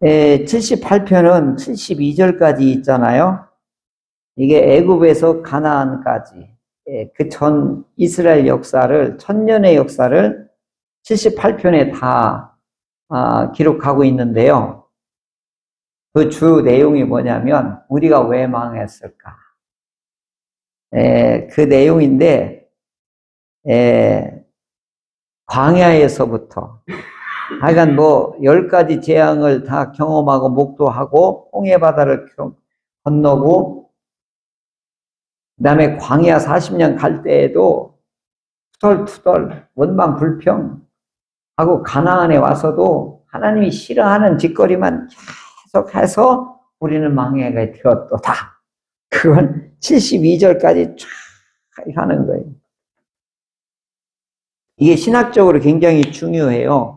78편은 72절까지 있잖아요. 이게 애굽에서 가나안까지 그 전 이스라엘 역사를, 천년의 역사를 78편에 다 기록하고 있는데요. 그 주 내용이 뭐냐면 우리가 왜 망했을까? 그 내용인데 광야에서부터 하여간 뭐 10가지 재앙을 다 경험하고 목도하고 홍해바다를 건너고 그 다음에 광야 40년 갈 때에도 투덜투덜 원망불평 하고 가나안에 와서도 하나님이 싫어하는 짓거리만 계속해서 우리는 망해가 되었도다. 그걸 72절까지 쫙 하는 거예요. 이게 신학적으로 굉장히 중요해요.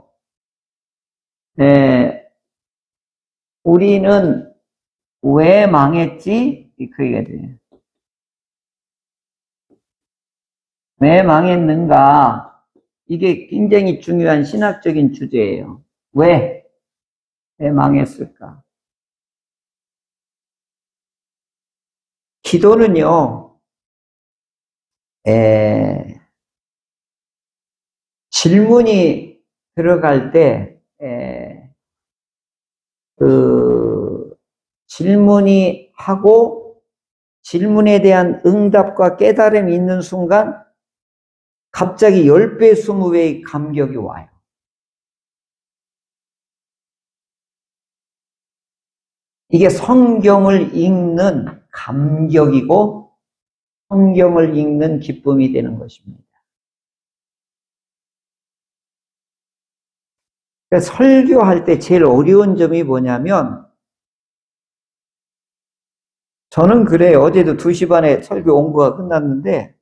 우리는 왜 망했지? 그 얘기가 돼요. 왜 망했는가? 이게 굉장히 중요한 신학적인 주제예요. 왜 망했을까? 기도는요, 질문이 들어갈 때, 질문이 하고, 질문에 대한 응답과 깨달음이 있는 순간, 갑자기 10배, 20배의 감격이 와요. 이게 성경을 읽는 감격이고, 성경을 읽는 기쁨이 되는 것입니다. 그러니까 설교할 때 제일 어려운 점이 뭐냐면, 저는 그래요. 어제도 2시 반에 설교 온거가 끝났는데,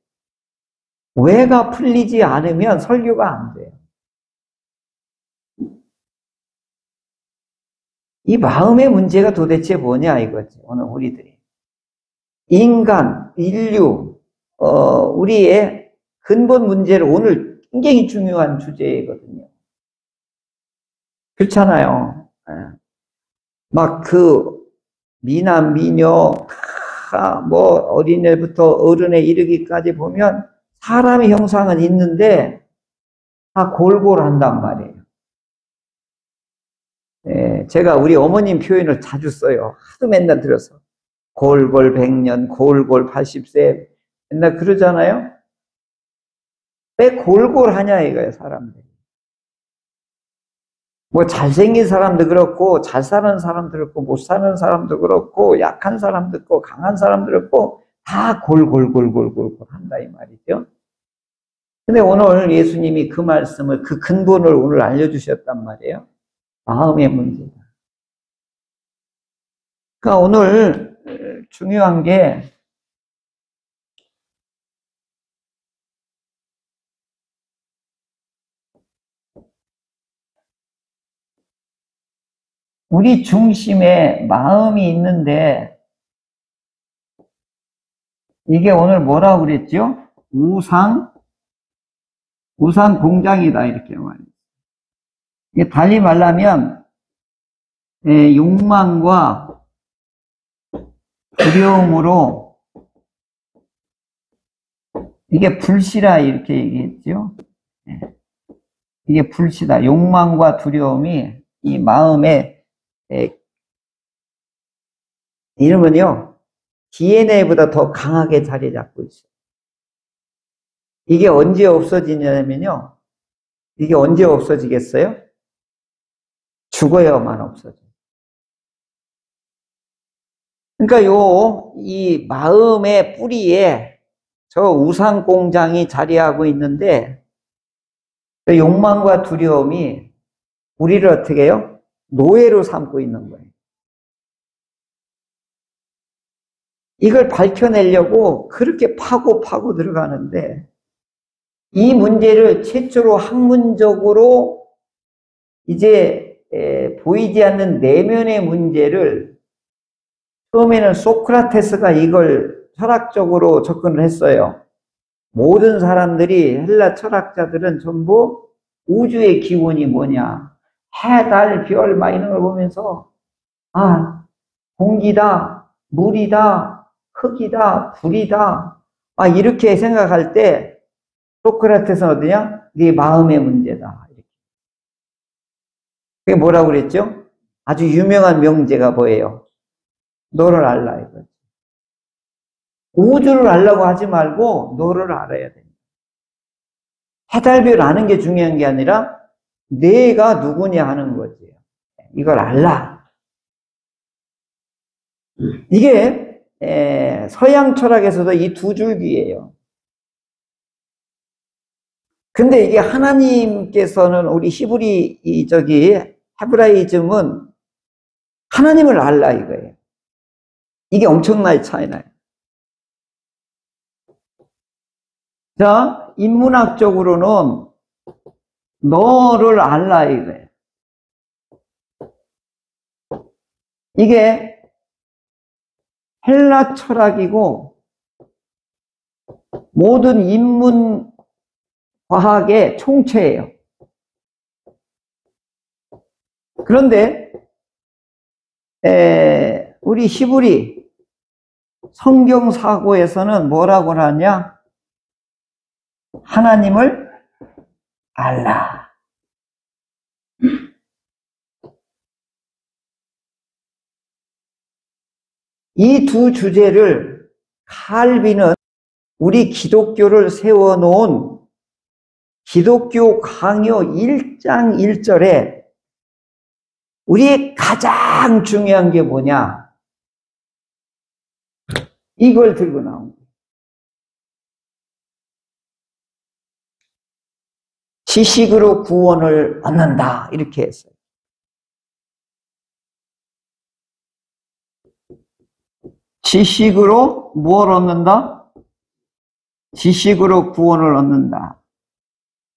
왜가 풀리지 않으면 설교가 안 돼요. 이 마음의 문제가 도대체 뭐냐 이거지, 오늘 우리들이. 인간, 인류, 우리의 근본 문제를 오늘 굉장히 중요한 주제거든요. 그렇잖아요. 막 미남, 미녀, 뭐 어린애부터 어른에 이르기까지 보면 사람의 형상은 있는데 다 골골한단 말이에요. 제가 우리 어머님 표현을 자주 써요. 하도 맨날 들어서. 골골 100년, 골골 80세 맨날 그러잖아요. 왜 골골하냐 이거예요, 사람들이. 뭐 잘생긴 사람도 그렇고 잘 사는 사람도 그렇고 못 사는 사람도 그렇고 약한 사람도 있고 강한 사람도 그렇고 다 골골골골골 한다 이 말이죠. 근데 오늘 예수님이 그 말씀을, 그 근본을 오늘 알려주셨단 말이에요. 마음의 문제다. 그러니까 오늘 중요한 게 우리 중심에 마음이 있는데 이게 오늘 뭐라고 그랬죠? 우상 공장이다 이렇게 말해요. 이게 달리 말하면 욕망과 두려움으로 이게 불씨라 이렇게 얘기했죠. 이게 불씨다. 욕망과 두려움이 이 마음에 이러면요 DNA보다 더 강하게 자리 잡고 있어요. 이게 언제 없어지냐면요, 이게 언제 없어지겠어요? 죽어야만 없어져요. 그러니까 이 마음의 뿌리에 저 우상 공장이 자리하고 있는데 그 욕망과 두려움이 우리를 어떻게 해요? 노예로 삼고 있는 거예요. 이걸 밝혀내려고 그렇게 파고 들어가는데 이 문제를 최초로 학문적으로 이제 보이지 않는 내면의 문제를 처음에는 소크라테스가 이걸 철학적으로 접근을 했어요. 모든 사람들이, 헬라 철학자들은 전부 우주의 기원이 뭐냐, 해, 달, 별 막 이런 걸 보면서 아, 공기다, 물이다, 흙이다, 불이다. 아, 이렇게 생각할 때 소크라테스는 어디냐? 네 마음의 문제다. 그게 뭐라고 그랬죠? 아주 유명한 명제가 뭐예요? 너를 알라 이거지. 우주를 알라고 하지 말고 너를 알아야 돼. 해달별 아는 게 중요한 게 아니라 내가 누구냐 하는 거지. 이걸 알라. 이게 서양 철학에서도 이 두 줄기예요. 근데 이게 하나님께서는 우리 헤브라이즘은 하나님을 알라 이거예요. 이게 엄청나게 차이나요. 자, 인문학적으로는 너를 알라 이거예요. 이게 헬라 철학이고 모든 인문 과학의 총체예요. 그런데 우리 히브리 성경 사고에서는 뭐라고 하냐? 하나님을 알라. 이 두 주제를 칼빈은 우리 기독교를 세워놓은 기독교 강요 1장 1절에 우리의 가장 중요한 게 뭐냐? 이걸 들고 나온 거예요. 지식으로 구원을 얻는다. 이렇게 했어요. 지식으로 뭘 얻는다? 지식으로 구원을 얻는다.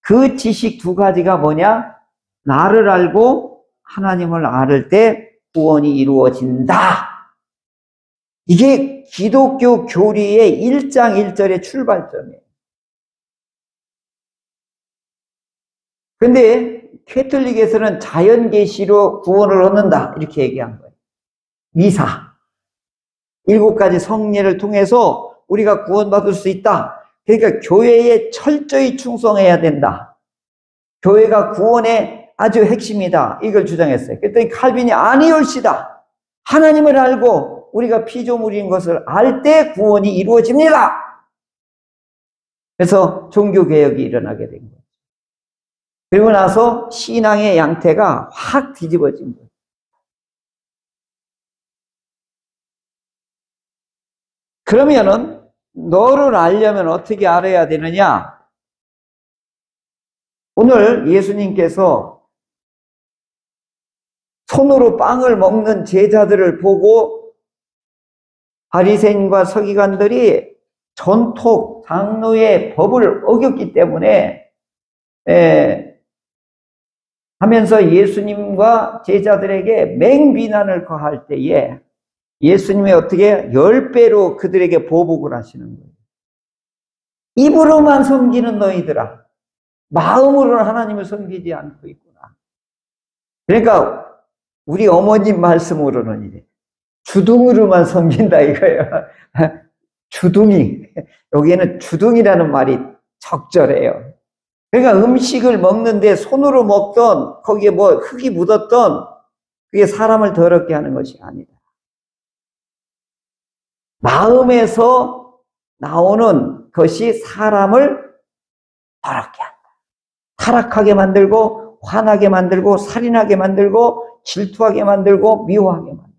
그 지식 두 가지가 뭐냐? 나를 알고 하나님을 알을 때 구원이 이루어진다. 이게 기독교 교리의 1장 1절의 출발점이에요. 근데 캐톨릭에서는 자연계시로 구원을 얻는다. 이렇게 얘기한 거예요. 미사. 7가지 성례를 통해서 우리가 구원받을 수 있다. 그러니까 교회에 철저히 충성해야 된다. 교회가 구원의 아주 핵심이다. 이걸 주장했어요. 그랬더니 칼빈이 아니올시다. 하나님을 알고 우리가 피조물인 것을 알 때 구원이 이루어집니다. 그래서 종교개혁이 일어나게 된 거예요. 그리고 나서 신앙의 양태가 확 뒤집어진 거예요. 그러면은 너를 알려면 어떻게 알아야 되느냐? 오늘 예수님께서 손으로 빵을 먹는 제자들을 보고 바리새인과 서기관들이 전통 장로의 법을 어겼기 때문에 하면서 예수님과 제자들에게 맹비난을 거할 때에 예수님이 어떻게 10배로 그들에게 보복을 하시는 거예요. 입으로만 섬기는 너희들아, 마음으로는 하나님을 섬기지 않고 있구나. 그러니까 우리 어머님 말씀으로는 이제 주둥으로만 섬긴다 이거예요. 주둥이. 여기에는 주둥이라는 말이 적절해요. 그러니까 음식을 먹는데 손으로 먹던 거기에 뭐 흙이 묻었던 그게 사람을 더럽게 하는 것이 아니다. 마음에서 나오는 것이 사람을 더럽게 한다. 타락하게 만들고 화나게 만들고 살인하게 만들고 질투하게 만들고 미워하게 만들고.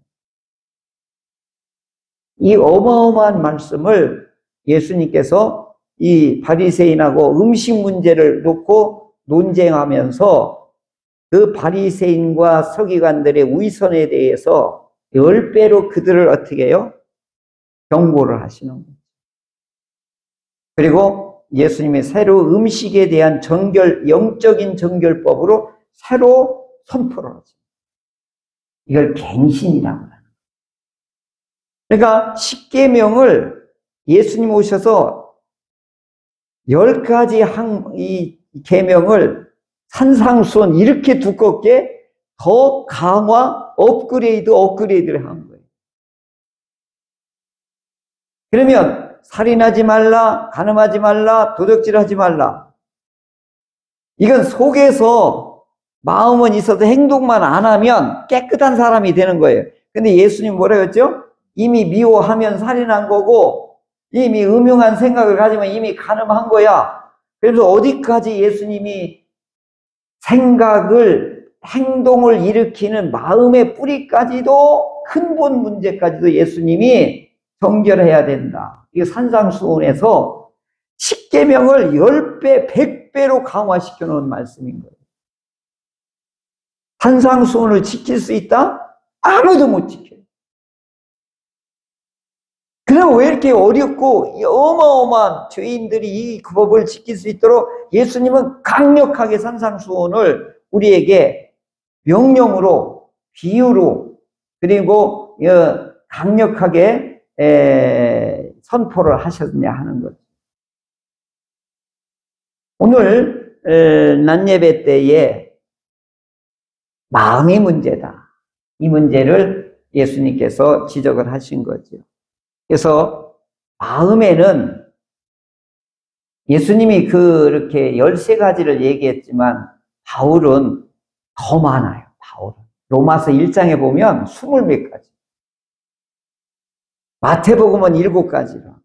이 어마어마한 말씀을 예수님께서 이 바리새인하고 음식 문제를 놓고 논쟁하면서 그 바리새인과 서기관들의 위선에 대해서 10배로 그들을 어떻게 해요? 경고를 하시는 거예요. 그리고 예수님의 새로 음식에 대한 영적인 정결법으로 새로 선포를 하죠. 이걸 갱신이라고 합니다. 그러니까 10계명을 예수님 오셔서 10가지 이 계명을 산상수훈 이렇게 두껍게 더 강화, 업그레이드를 한 거예요. 그러면 살인하지 말라, 간음하지 말라, 도적질하지 말라. 이건 속에서 마음은 있어도 행동만 안 하면 깨끗한 사람이 되는 거예요. 근데 예수님 뭐라 했죠? 이미 미워하면 살인한 거고, 이미 음흉한 생각을 가지면 이미 간음한 거야. 그래서 어디까지 예수님이 생각을, 행동을 일으키는 마음의 뿌리까지도, 근본 문제까지도 예수님이 정결해야 된다. 이거 산상수훈에서 10계명을 10배, 100배로 강화시켜 놓은 말씀인 거예요. 산상수훈을 지킬 수 있다? 아무도 못 지켜요. 그럼 왜 이렇게 어렵고 어마어마한 죄인들이 이 법을 지킬 수 있도록 예수님은 강력하게 산상수훈을 우리에게 명령으로, 비유로, 그리고 강력하게 선포를 하셨냐 하는 거죠. 오늘 낮예배 때에 마음이 문제다. 이 문제를 예수님께서 지적을 하신 거죠. 그래서 마음에는 예수님이 그렇게 13가지를 얘기했지만 바울은 더 많아요. 바울은. 로마서 1장에 보면 20몇 가지. 마태복음은 7가지라.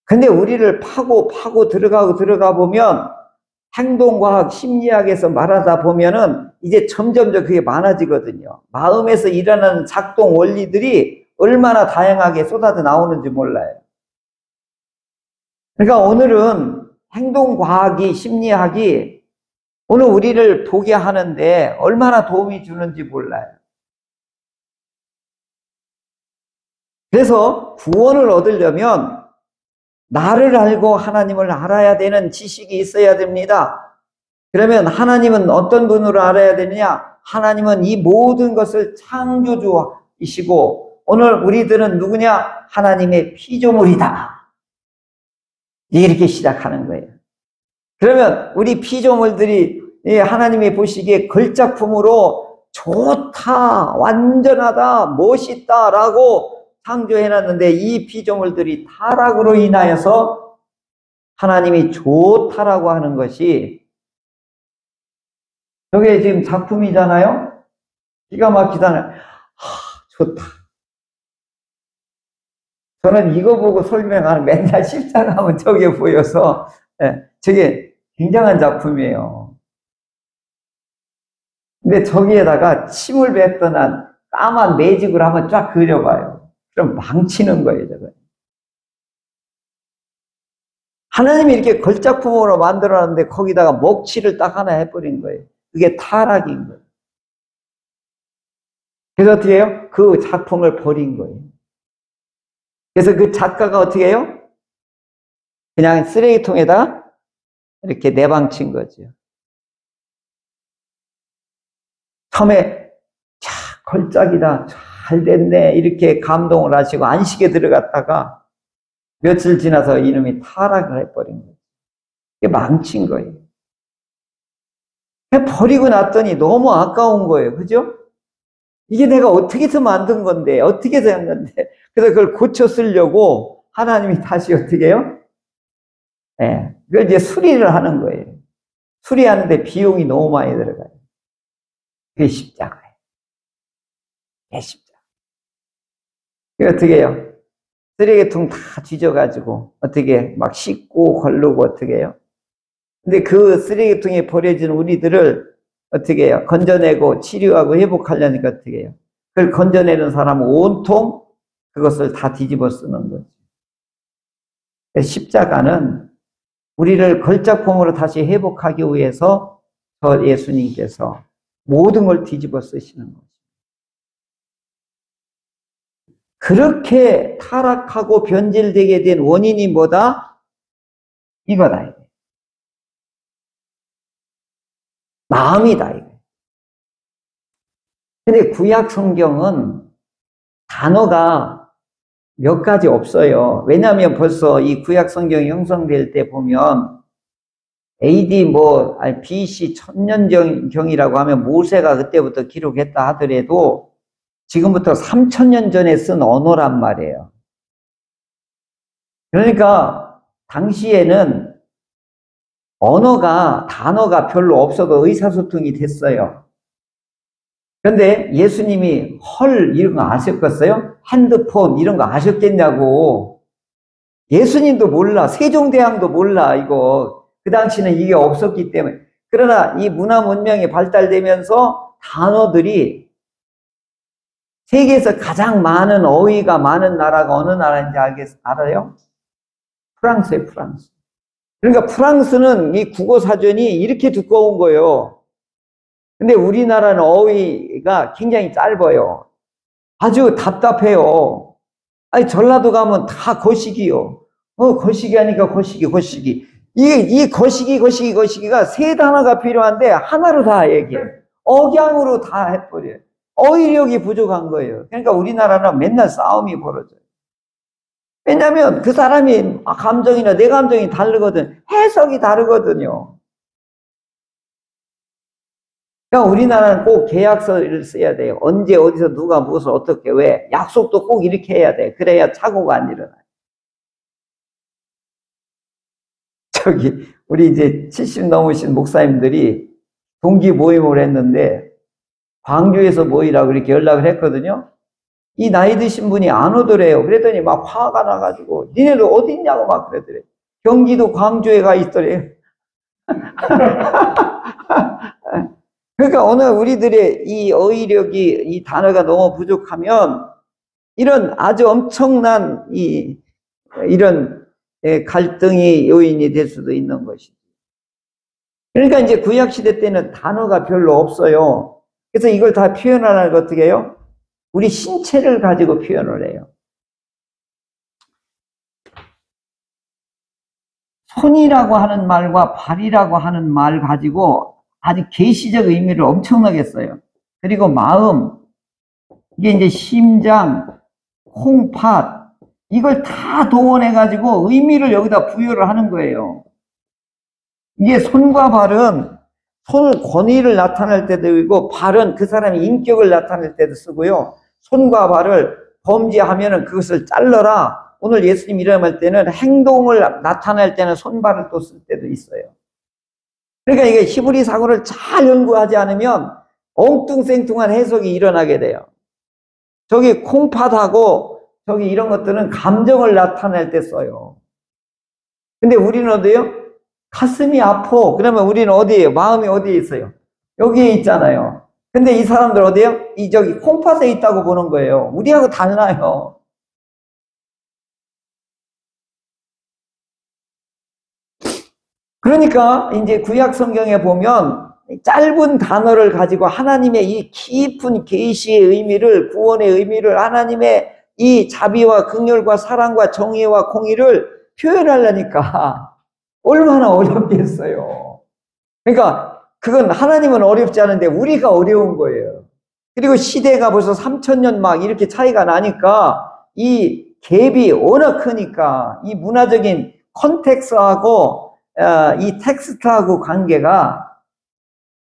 근데 우리를 파고 들어가 보면 행동과학, 심리학에서 말하다 보면은 이제 점점 그게 많아지거든요. 마음에서 일어나는 작동 원리들이 얼마나 다양하게 쏟아져 나오는지 몰라요. 그러니까 오늘은 행동과학이, 심리학이 오늘 우리를 보게 하는데 얼마나 도움이 주는지 몰라요. 그래서 구원을 얻으려면 나를 알고 하나님을 알아야 되는 지식이 있어야 됩니다. 그러면 하나님은 어떤 분으로 알아야 되느냐? 하나님은 이 모든 것을 창조주이시고 오늘 우리들은 누구냐? 하나님의 피조물이다. 이렇게 시작하는 거예요. 그러면 우리 피조물들이 하나님이 보시기에 걸작품으로 좋다, 완전하다, 멋있다라고 창조해놨는데 이 피조물들이 타락으로 인하여서 하나님이 좋다라고 하는 것이 저게 지금 작품이잖아요. 기가 막히잖아요. 좋다. 저는 이거 보고 설명하는 맨날 십자가하면 저게 보여서 저게 굉장한 작품이에요. 근데 저기에다가 침을 뱉던 한 까만 매직을 한번 쫙 그려봐요. 그럼 망치는 거예요, 저거. 하나님이 이렇게 걸작품으로 만들어놨는데 거기다가 먹칠을 딱 하나 해버린 거예요. 그게 타락인 거예요. 그래서 어떻게 해요? 그 작품을 버린 거예요. 그래서 그 작가가 어떻게 해요? 그냥 쓰레기통에다가 이렇게 내방친 거죠. 처음에 자, 걸작이다. 잘 됐네. 이렇게 감동을 하시고 안식에 들어갔다가 며칠 지나서 이놈이 타락을 해버린 거예요. 이게 망친 거예요. 버리고 났더니 너무 아까운 거예요. 그죠? 이게 내가 어떻게 해서 만든 건데, 어떻게 해서 한 건데. 그래서 그걸 고쳐 쓰려고 하나님이 다시 어떻게 해요? 그걸 이제 수리를 하는 거예요. 수리하는데 비용이 너무 많이 들어가요. 그게 십자가예요. 그게 십자가. 그게 어떻게 해요? 쓰레기통 다 뒤져가지고 어떻게 막 씻고 걸르고 어떻게 해요? 근데 그 쓰레기통에 버려진 우리들을 어떻게 해요? 건져내고 치료하고 회복하려니까 어떻게 해요? 그걸 건져내는 사람은 온통 그것을 다 뒤집어 쓰는 거죠. 십자가는 우리를 걸작품으로 다시 회복하기 위해서 저 예수님께서 모든 걸 뒤집어 쓰시는 거죠. 그렇게 타락하고 변질되게 된 원인이 뭐다? 이거다. 마음이다. 이거. 근데 구약 성경은 단어가 몇 가지 없어요. 왜냐하면 벌써 이 구약 성경이 형성될 때 보면 AD 아니 BC 천년경이라고 하면 모세가 그때부터 기록했다 하더라도 지금부터 3000년 전에 쓴 언어란 말이에요. 그러니까 당시에는 단어가 별로 없어도 의사소통이 됐어요. 그런데 예수님이 이런 거 아셨겠어요? 핸드폰 이런 거 아셨겠냐고. 예수님도 몰라. 세종대왕도 몰라. 이거 그 당시는 이게 없었기 때문에. 그러나 이 문화 문명이 발달되면서 단어들이 세계에서 가장 많은 어휘가 많은 나라가 어느 나라인지 알아요? 프랑스예요. 프랑스. 그러니까 프랑스는 이 국어사전이 이렇게 두꺼운 거예요. 근데 우리나라는 어휘가 굉장히 짧아요. 아주 답답해요. 아니, 전라도 가면 다 거시기요. 거시기 하니까 거시기. 이 거시기가 세 단어가 필요한데 하나로 다 얘기해. 억양으로 다 해버려요. 어휘력이 부족한 거예요. 그러니까 우리나라는 맨날 싸움이 벌어져요. 왜냐하면 그 사람이 감정이나 내 감정이 다르거든. 해석이 다르거든요. 그러니까 우리나라는 꼭 계약서를 써야 돼요. 언제 어디서 누가 무엇을 어떻게 왜 약속도 꼭 이렇게 해야 돼. 그래야 착오가 안 일어나요. 우리 이제 70 넘으신 목사님들이 동기 모임을 했는데 광주에서 모이라고 이렇게 연락을 했거든요. 이 나이 드신 분이 안 오더래요. 그랬더니 막 화가 나가지고 니네들 어디 있냐고 막 그러더래. 경기도 광주에 가 있더래요. 그러니까 오늘 우리들의 이 어휘력이 이 단어가 너무 부족하면 이런 아주 엄청난 이런 갈등이 요인이 될 수도 있는 것이죠. 그러니까 이제 구약시대 때는 단어가 별로 없어요. 그래서 이걸 다 표현하는 거 어떻게 해요? 우리 신체를 가지고 표현을 해요. 손이라고 하는 말과 발이라고 하는 말 가지고 아주 계시적 의미를 엄청나게 써요. 그리고 마음, 이게 이제 심장, 콩팥, 이걸 다 동원해가지고 의미를 여기다 부여를 하는 거예요. 이게 손과 발은 손을 권위를 나타낼 때도 있고, 발은 그 사람의 인격을 나타낼 때도 쓰고요. 손과 발을 범죄하면은 그것을 잘라라. 오늘 예수님 이름할 때는 행동을 나타낼 때는 손발을 또 쓸 때도 있어요. 그러니까 이게 히브리 사고를 잘 연구하지 않으면 엉뚱생뚱한 해석이 일어나게 돼요. 저기 콩팥하고 저기 이런 것들은 감정을 나타낼 때 써요. 근데 우리는 어디에요? 가슴이 아파. 그러면 우리는 어디에요? 마음이 어디에 있어요? 여기에 있잖아요. 근데 이 사람들 어디에요? 저기 콩팥에 있다고 보는 거예요. 우리하고 달라요. 그러니까 이제 구약 성경에 보면 짧은 단어를 가지고 하나님의 이 깊은 계시의 의미를, 구원의 의미를, 하나님의 이 자비와 긍휼과 사랑과 정의와 공의를 표현하려니까 얼마나 어렵겠어요. 그러니까 그건 하나님은 어렵지 않은데 우리가 어려운 거예요. 그리고 시대가 벌써 3000년 막 이렇게 차이가 나니까 이 갭이 워낙 크니까 이 문화적인 컨텍스트하고 이 텍스트하고 관계가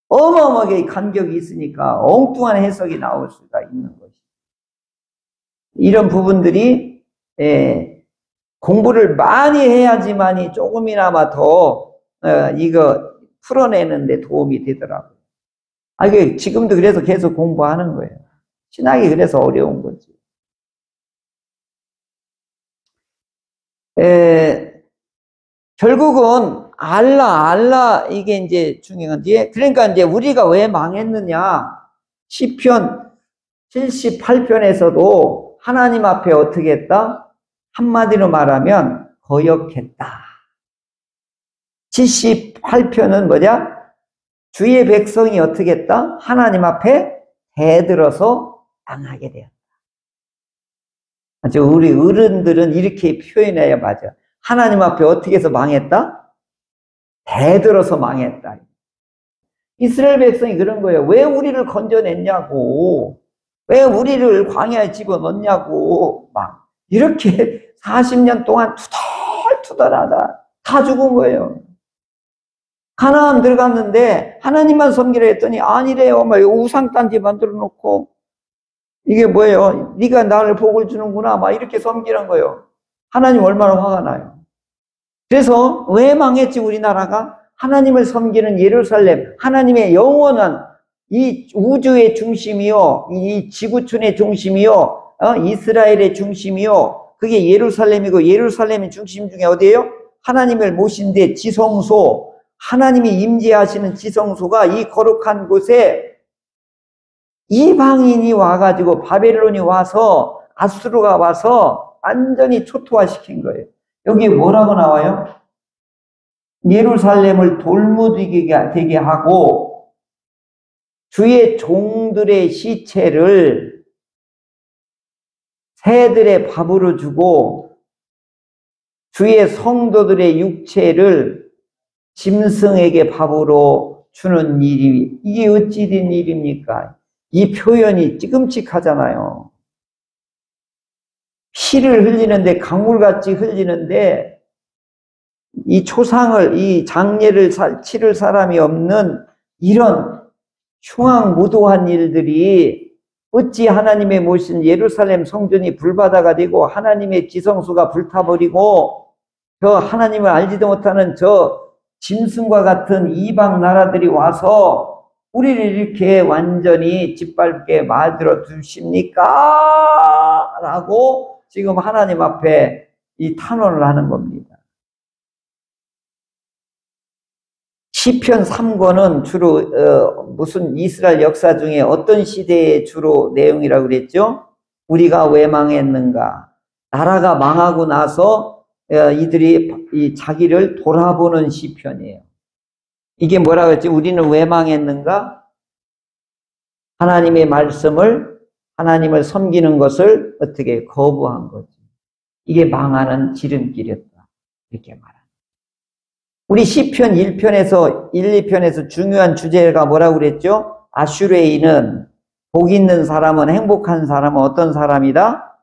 어마어마하게 간격이 있으니까 엉뚱한 해석이 나올 수가 있는 것이죠. 이런 부분들이 공부를 많이 해야지만이 조금이나마 더 이거 풀어내는데 도움이 되더라고요. 이게 지금도 그래서 계속 공부하는 거예요. 신학이 그래서 어려운 거지. 결국은 알라 이게 이제 중요한 건데, 그러니까 이제 우리가 왜 망했느냐? 시편 78편에서도 하나님 앞에 어떻게 했다? 한마디로 말하면 거역했다. 78편은 뭐냐? 주의 백성이 어떻게 했다? 하나님 앞에 대들어서 망하게 되었다. 우리 어른들은 이렇게 표현해야 맞아. 하나님 앞에 어떻게 해서 망했다? 대들어서 망했다. 이스라엘 백성이 그런 거예요. 왜 우리를 건져냈냐고. 왜 우리를 광야에 집어넣냐고. 막 이렇게 40년 동안 투덜투덜하다 다 죽은 거예요. 가나안 들어갔는데 하나님만 섬기라 했더니 아니래요. 막 우상단지 만들어 놓고 이게 뭐예요? 네가 나를 복을 주는구나. 막 이렇게 섬기는 거예요. 하나님 얼마나 화가 나요. 그래서 왜 망했지 우리나라가? 하나님을 섬기는 예루살렘, 하나님의 영원한 이 우주의 중심이요, 이 지구촌의 중심이요, 이스라엘의 중심이요, 그게 예루살렘이고 예루살렘의 중심 중에 어디예요? 하나님을 모신 데 지성소, 하나님이 임재하시는 지성소가 이 거룩한 곳에 이방인이 와가지고 바벨론이 와서 아수르가 와서 완전히 초토화시킨 거예요. 여기 뭐라고 나와요? 예루살렘을 돌무되게 하고 주의 종들의 시체를 새들의 밥으로 주고 주의 성도들의 육체를 짐승에게 밥으로 주는 일이, 이게 어찌 된 일입니까? 이 표현이 찌끔찍하잖아요. 피를 흘리는데, 강물같이 흘리는데, 이 초상을, 이 장례를 치를 사람이 없는 이런 흉악무도한 일들이 어찌 하나님의 모신 예루살렘 성전이 불바다가 되고 하나님의 지성소가 불타버리고 저 하나님을 알지도 못하는 저 짐승과 같은 이방 나라들이 와서 우리를 이렇게 완전히 짓밟게 만들어 두십니까? 라고 지금 하나님 앞에 이 탄원을 하는 겁니다. 시편 3권은 주로 무슨 이스라엘 역사 중에 어떤 시대의 주로 내용이라고 그랬죠? 우리가 왜 망했는가? 나라가 망하고 나서 이들이 이 자기를 돌아보는 시편이에요. 이게 뭐라고 했지? 우리는 왜 망했는가? 하나님의 말씀을, 하나님을 섬기는 것을 어떻게 거부한 거지. 이게 망하는 지름길이었다. 이렇게 말합니다. 우리 시편 1편에서 1, 2편에서 중요한 주제가 뭐라고 그랬죠? 아슈레인은 복 있는 사람은, 행복한 사람은 어떤 사람이다?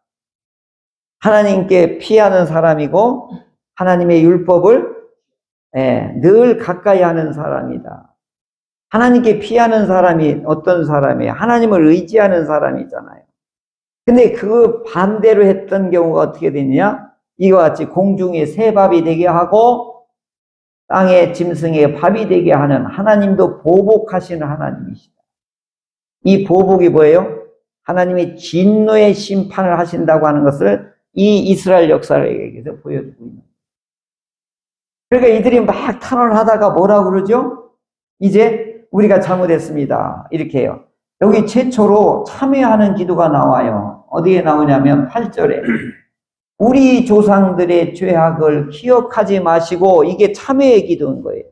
하나님께 피하는 사람이고 하나님의 율법을 늘 가까이 하는 사람이다. 하나님께 피하는 사람이 어떤 사람이에요? 하나님을 의지하는 사람이잖아요. 근데 그 반대로 했던 경우가 어떻게 되느냐? 이와 같이 공중에 새밥이 되게 하고 땅의 짐승의 밥이 되게 하는 하나님도 보복하시는 하나님이시다. 이 보복이 뭐예요? 하나님의 진노의 심판을 하신다고 하는 것을 이 이스라엘 역사에게서 보여주고 있는 거예요. 그러니까 이들이 막 탄원하다가 뭐라고 그러죠? 이제 우리가 잘못했습니다. 이렇게 해요. 여기 최초로 참회하는 기도가 나와요. 어디에 나오냐면 8절에 우리 조상들의 죄악을 기억하지 마시고, 이게 참회의 기도인 거예요.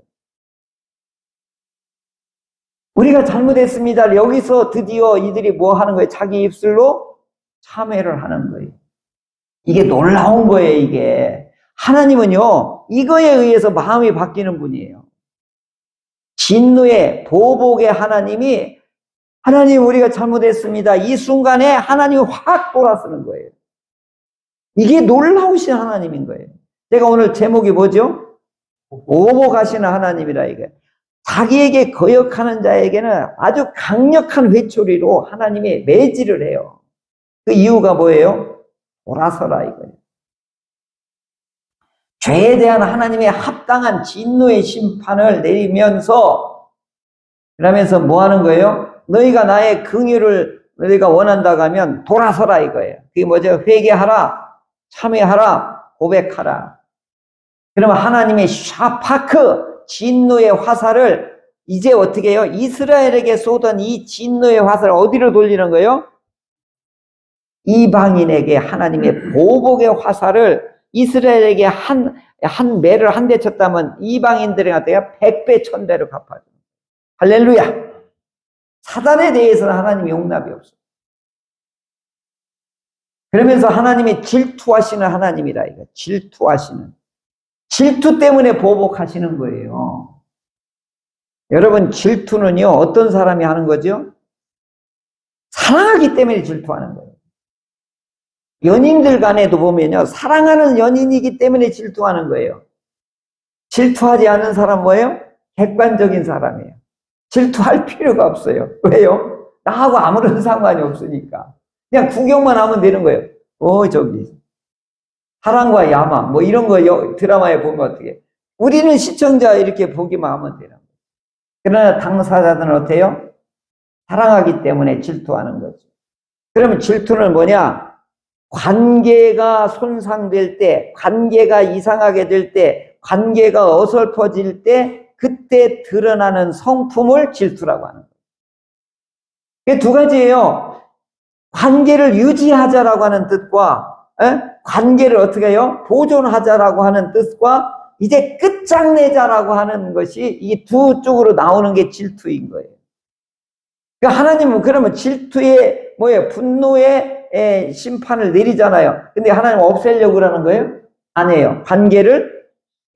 우리가 잘못했습니다. 여기서 드디어 이들이 뭐 하는 거예요? 자기 입술로 참회를 하는 거예요. 이게 놀라운 거예요, 이게. 하나님은요, 이거에 의해서 마음이 바뀌는 분이에요. 진노의 보복의 하나님이, 하나님 우리가 잘못했습니다. 이 순간에 하나님이 확 돌아서는 거예요. 이게 놀라우신 하나님인 거예요. 제가 오늘 제목이 뭐죠? 보복하시는 하나님이라 이거예요. 자기에게 거역하는 자에게는 아주 강력한 회초리로 하나님이 매질을 해요. 그 이유가 뭐예요? 돌아서라 이거예요. 죄에 대한 하나님의 합당한 진노의 심판을 내리면서, 그러면서 뭐 하는 거예요? 너희가 나의 긍휼을 너희가 원한다고 하면 돌아서라 이거예요. 그게 뭐죠? 회개하라, 참회하라, 고백하라. 그러면 하나님의 샤파크, 진노의 화살을 이제 어떻게 해요? 이스라엘에게 쏘던 이 진노의 화살을 어디로 돌리는 거예요? 이방인에게 하나님의 보복의 화살을, 이스라엘에게 한 매를 한 대 쳤다면 이방인들한테 100배, 1000배로 갚아줘. 할렐루야! 사단에 대해서는 하나님이 용납이 없어요. 그러면서 하나님이 질투하시는 하나님이라 이거. 질투하시는. 질투 때문에 보복하시는 거예요. 여러분, 질투는요, 어떤 사람이 하는 거죠? 사랑하기 때문에 질투하는 거예요. 연인들 간에도 보면요, 사랑하는 연인이기 때문에 질투하는 거예요. 질투하지 않는 사람 뭐예요? 객관적인 사람이에요. 질투할 필요가 없어요. 왜요? 나하고 아무런 상관이 없으니까. 그냥 구경만 하면 되는 거예요. 저기 사랑과 야망 뭐 이런 거 드라마에 보면 어떻게, 우리는 시청자 이렇게 보기만 하면 되는 거예요. 그러나 당사자들은 어때요? 사랑하기 때문에 질투하는 거죠. 그러면 질투는 뭐냐? 관계가 손상될 때, 관계가 이상하게 될 때, 관계가 어설퍼질 때 그때 드러나는 성품을 질투라고 하는 거예요. 그게 두 가지예요. 관계를 유지하자라고 하는 뜻과 관계를 어떻게 해요? 보존하자라고 하는 뜻과 이제 끝장내자라고 하는 것이 이 두 쪽으로 나오는 게 질투인 거예요. 그러니까 하나님은 그러면 질투의 분노의 심판을 내리잖아요. 근데 하나님은 없애려고 그러는 거예요? 아니에요. 관계를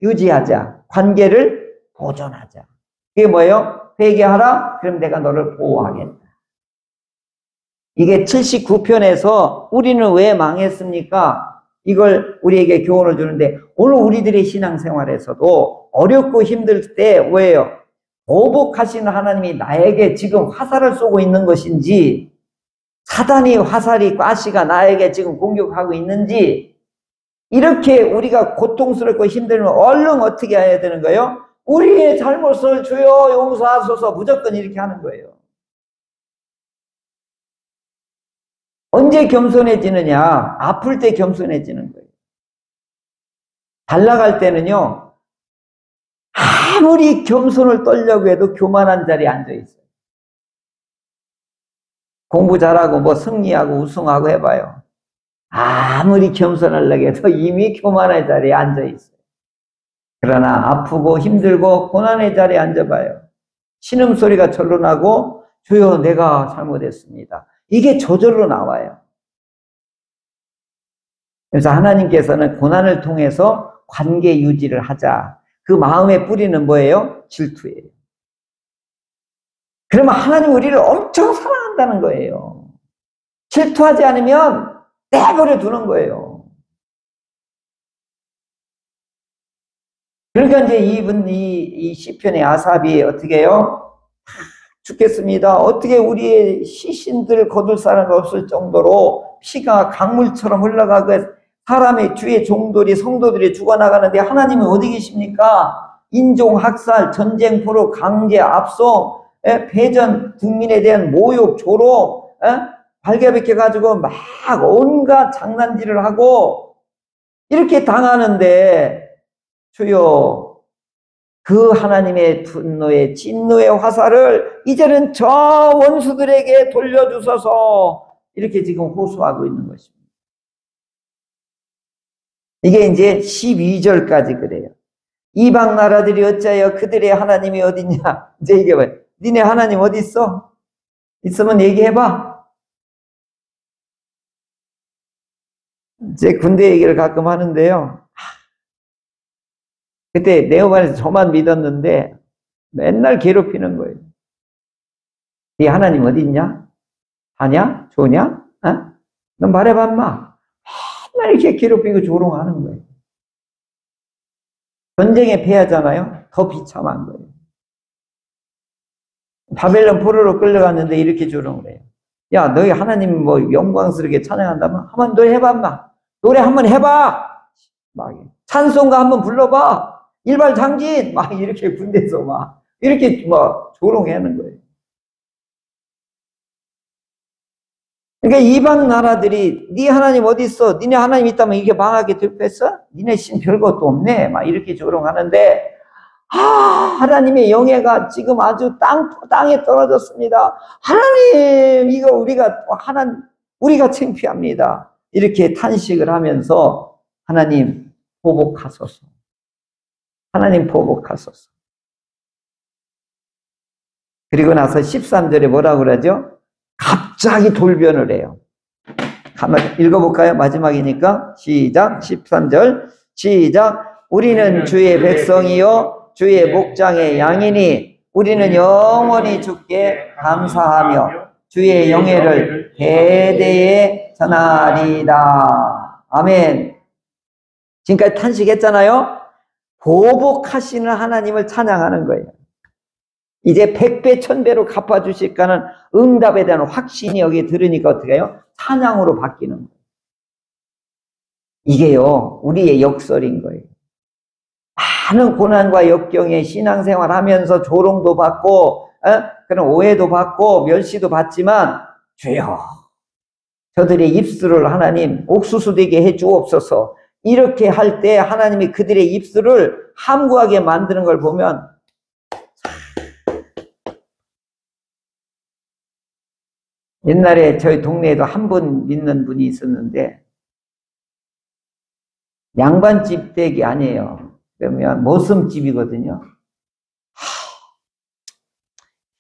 유지하자. 관계를 보존하자. 그게 뭐예요? 회개하라. 그럼 내가 너를 보호하겠다. 이게 79편에서 우리는 왜 망했습니까? 이걸 우리에게 교훈을 주는데, 오늘 우리들의 신앙생활에서도 어렵고 힘들 때 왜요? 보복하시는 하나님이 나에게 지금 화살을 쏘고 있는 것인지, 사단이 화살이 가시가 나에게 지금 공격하고 있는지, 이렇게 우리가 고통스럽고 힘들면 얼른 어떻게 해야 되는 거예요? 우리의 잘못을 주여 용서하소서, 무조건 이렇게 하는 거예요. 언제 겸손해지느냐? 아플 때 겸손해지는 거예요. 잘 나갈 때는요, 아무리 겸손을 떨려고 해도 교만한 자리에 앉아있어요. 공부 잘하고 뭐 승리하고 우승하고 해봐요. 아무리 겸손하려고 해도 이미 교만의 자리에 앉아있어요. 그러나 아프고 힘들고 고난의 자리에 앉아봐요. 신음소리가 절로 나고 주여 내가 잘못했습니다. 이게 저절로 나와요. 그래서 하나님께서는 고난을 통해서 관계 유지를 하자. 그 마음의 뿌리는 뭐예요? 질투예요. 그러면 하나님 우리를 엄청 사랑한다는 거예요. 질투하지 않으면 내버려 두는 거예요. 그러니까 이제 이 시편의 아삽이 어떻게 해요? 죽겠습니다. 어떻게 우리의 시신들을 거둘 사람이 없을 정도로 피가 강물처럼 흘러가고 사람의 주의 종들이 성도들이 죽어나가는데 하나님은 어디 계십니까? 인종학살, 전쟁포로 강제 압송, 패전, 국민에 대한 모욕, 조롱, 발개백해가지고 막 온갖 장난질을 하고 이렇게 당하는데 주여 그 하나님의 분노의 진노의 화살을 이제는 저 원수들에게 돌려주소서, 이렇게 지금 호소하고 있는 것입니다. 이게 이제 12절까지 그래요. 이방 나라들이 어찌하여 그들의 하나님이 어딨냐? 이제 이게 뭐예요? 니네 하나님 어디 있어? 있으면 얘기해봐. 제 군대 얘기를 가끔 하는데요. 그때 네오반에서 저만 믿었는데 맨날 괴롭히는 거예요. 네 하나님 어디 있냐? 하냐? 좋냐? 너 말해봐 인마. 맨날 이렇게 괴롭히고 조롱하는 거예요. 전쟁에 패하잖아요. 더 비참한 거예요. 바벨론 포로로 끌려갔는데 이렇게 조롱을 해요. 야, 너희 하나님 뭐 영광스럽게 찬양한다면 한번 노래 해봐 인마. 노래 한번 해봐. 막 찬송가 한번 불러봐. 일발장진 막 이렇게 군대에서 막 이렇게 막 조롱하는 거예요. 그러니까 이방 나라들이 네 하나님 어디 있어? 니네 하나님 있다면 이게 망하게 됐겠어? 니네 신 별것도 없네. 막 이렇게 조롱하는데 하나님의 영예가 지금 아주 땅에 떨어졌습니다. 하나님 이거 우리가 창피합니다. 이렇게 탄식을 하면서 하나님 보복하소서. 하나님 보복하소서. 그리고 나서 13절에 뭐라고 그러죠? 갑자기 돌변을 해요. 한번 읽어볼까요? 마지막이니까. 시작. 13절 시작. 우리는 주의 백성이요 주의 목장의 양이니 우리는 영원히 주께 감사하며 주의 영예를 대대에 전하리다. 아멘. 지금까지 탄식했잖아요. 보복하시는 하나님을 찬양하는 거예요. 이제 100배, 1000배로 갚아주실까는 응답에 대한 확신이 여기 들으니까 어떻게 해요? 찬양으로 바뀌는 거예요. 이게요, 우리의 역설인 거예요. 많은 고난과 역경에 신앙생활 하면서 조롱도 받고, 그런 오해도 받고, 멸시도 받지만, 주여, 저들의 입술을 하나님 옥수수 되게 해 주옵소서. 이렇게 할 때 하나님이 그들의 입술을 함구하게 만드는 걸 보면, 옛날에 저희 동네에도 한 분 믿는 분이 있었는데, 양반집 댁이 아니에요. 그러면 모슴집이거든요.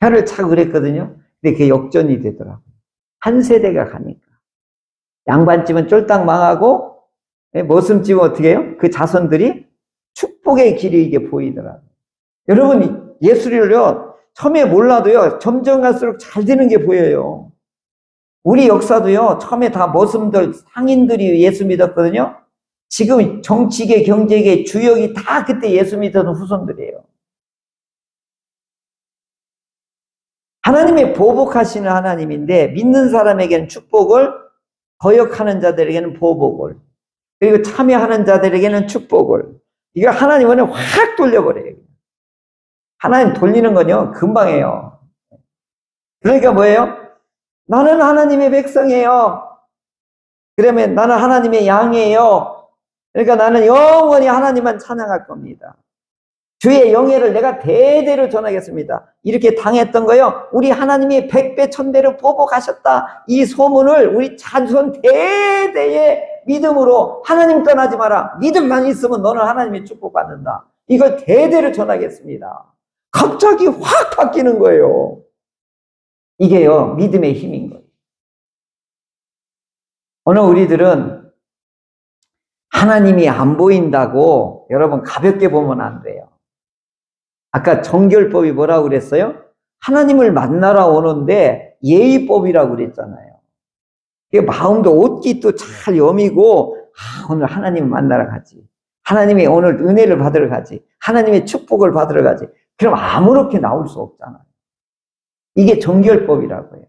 혀를 차고 그랬거든요. 근데 그게 역전이 되더라고요. 한 세대가 가니까. 양반집은 쫄딱 망하고, 모슴집은 어떻게 해요? 그 자손들이 축복의 길이 이게 보이더라고요. 여러분, 예수를요, 처음에 몰라도요, 점점 갈수록 잘 되는 게 보여요. 우리 역사도요, 처음에 다 모슴들, 상인들이 예수 믿었거든요. 지금 정치계, 경제계, 주역이 다 그때 예수 믿었던 후손들이에요. 하나님의 보복하시는 하나님인데, 믿는 사람에게는 축복을, 거역하는 자들에게는 보복을, 그리고 참여하는 자들에게는 축복을. 이거 하나님은 확 돌려버려요. 하나님 돌리는 건요, 금방 해요. 그러니까 뭐예요? 나는 하나님의 백성이에요. 그러면 나는 하나님의 양이에요. 그러니까 나는 영원히 하나님만 찬양할 겁니다. 주의 영예를 내가 대대로 전하겠습니다. 이렇게 당했던 거요. 우리 하나님이 100배, 1000배로 보복하셨다. 이 소문을 우리 자손 대대의 믿음으로 하나님 떠나지 마라. 믿음만 있으면 너는 하나님의 축복받는다. 이걸 대대로 전하겠습니다. 갑자기 확 바뀌는 거예요. 이게요, 믿음의 힘인 거예요. 오늘 우리들은 하나님이 안 보인다고 여러분 가볍게 보면 안 돼요. 아까 정결법이 뭐라고 그랬어요? 하나님을 만나러 오는데 예의법이라고 그랬잖아요. 마음도 옷깃도 잘 여미고, 오늘 하나님 만나러 가지. 하나님의 오늘 은혜를 받으러 가지. 하나님의 축복을 받으러 가지. 그럼 아무렇게 나올 수 없잖아요. 이게 정결법이라고 해요.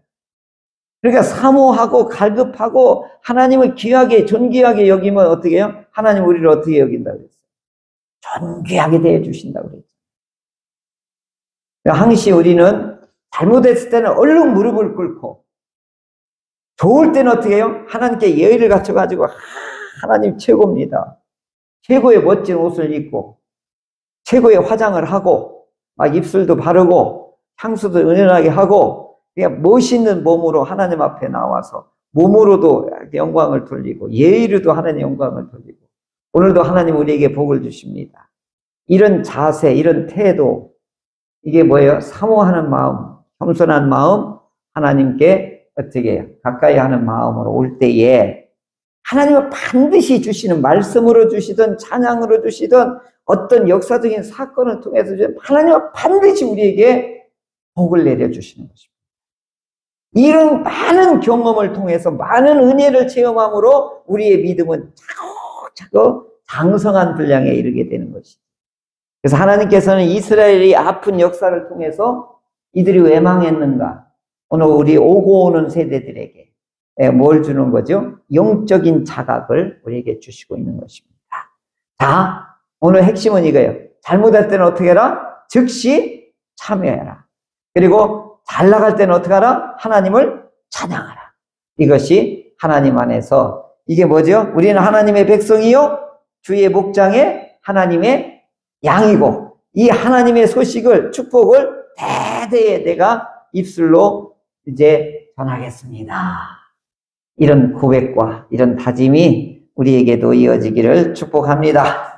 그러니까 사모하고 갈급하고 하나님을 귀하게 존귀하게 여기면 어떻게 해요? 하나님 우리를 어떻게 여긴다고 그랬어요? 존귀하게 대해주신다고 그랬죠. 항시 우리는 잘못했을 때는 얼른 무릎을 꿇고, 좋을 때는 어떻게 해요? 하나님께 예의를 갖춰가지고 하나님 최고입니다. 최고의 멋진 옷을 입고 최고의 화장을 하고 막 입술도 바르고 향수도 은은하게 하고 그냥 멋있는 몸으로 하나님 앞에 나와서 몸으로도 영광을 돌리고 예의로도 하나님 영광을 돌리고, 오늘도 하나님 우리에게 복을 주십니다. 이런 자세, 이런 태도, 이게 뭐예요? 사모하는 마음, 겸손한 마음, 하나님께 어떻게 해요? 가까이 하는 마음으로 올 때에 하나님은 반드시 주시는, 말씀으로 주시든 찬양으로 주시든 어떤 역사적인 사건을 통해서 하나님은 반드시 우리에게 복을 내려주시는 것입니다. 이런 많은 경험을 통해서 많은 은혜를 체험함으로 우리의 믿음은 차곡차곡 장성한 분량에 이르게 되는 것이죠. 그래서 하나님께서는 이스라엘이 아픈 역사를 통해서 이들이 왜 망했는가? 오늘 우리 오고 오는 세대들에게 뭘 주는 거죠? 영적인 자각을 우리에게 주시고 있는 것입니다. 자, 오늘 핵심은 이거예요. 잘못할 때는 어떻게 해라? 즉시 참여해라. 그리고 잘 나갈 때는 어떻게 하라? 하나님을 찬양하라. 이것이 하나님 안에서, 이게 뭐죠? 우리는 하나님의 백성이요 주의 목장에 하나님의 양이고, 이 하나님의 소식을, 축복을 대대에 내가 입술로 이제 전하겠습니다. 이런 고백과 이런 다짐이 우리에게도 이어지기를 축복합니다.